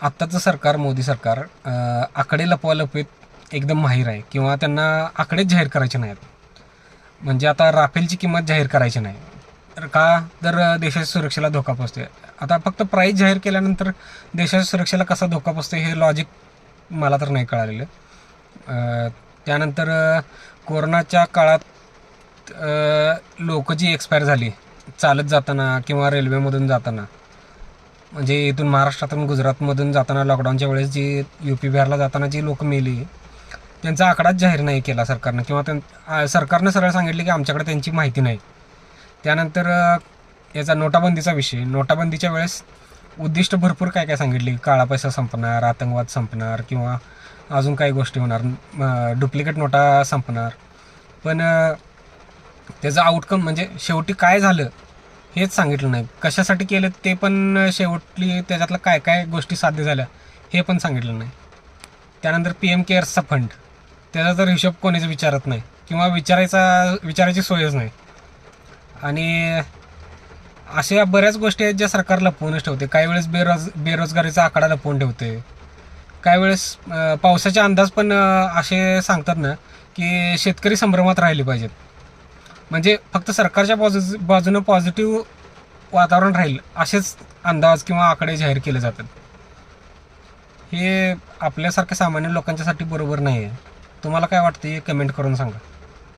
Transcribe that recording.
आत्ताचं सरकार, मोदी सरकार आकडे लपवालपवीत एकदम माहीर आहे, किंवा त्यांना आकडेच जाहीर करायचे नाहीत. म्हणजे आता राफेलची किंमत जाहीर करायची नाही. तर का? तर देशाच्या सुरक्षेला धोका पोचते. आता फक्त प्राईस जाहीर केल्यानंतर देशाच्या सुरक्षेला कसा धोका पोचते हे लॉजिक मला तर नाही कळालेलं. त्यानंतर कोरोनाच्या काळात लोक जी एक्सपायर झाली चालत जाताना किंवा रेल्वेमधून जाताना, म्हणजे इथून महाराष्ट्रातून गुजरातमधून जाताना लॉकडाऊनच्या वेळेस जी UP बिहारला जाताना जी लोक मेली, त्यांचा आकडाच जाहीर नाही केला सरकारनं, किंवा सरकारनं सरळ सांगितले की आमच्याकडे त्यांची माहिती नाही. त्यानंतर याचा नोटाबंदीचा विषय, नोटाबंदीच्या वेळेस उद्दिष्ट भरपूर काय काय सांगितले, काळा पैसा संपणार, आतंकवाद संपणार, किंवा अजून काही गोष्टी होणार, डुप्लिकेट नोटा संपणार. पण त्याचं आउटकम म्हणजे शेवटी काय झालं हेच सांगितलं नाही. कशासाठी केलं ते पण, शेवटी त्याच्यातलं काय काय गोष्टी साध्य झाल्या हे पण सांगितलं नाही. त्यानंतर PM केअर्सचा फंड, त्याचा तर हिशोब कोणीच विचारत नाही, किंवा विचारायची सोयच नाही. आणि अशा बऱ्याच गोष्टी आहेत ज्या सरकार लपवूनच ठेवते. काही वेळेस बेरोजगारीचा आकडा लपवून ठेवते. काही वेळेस पावसाचे अंदाज पण असे सांगतात ना की शेतकरी संभ्रमात राहिले पाहिजेत. म्हणजे फक्त सरकारच्या बाजूनं पॉझिटिव्ह वातावरण राहील असेच अंदाज किंवा आकडे जाहीर केले जातात. हे आपल्यासारख्या सामान्य लोकांच्यासाठी बरोबर नाही आहे. तुम्हाला काय वाटतं हे कमेंट करून सांगा.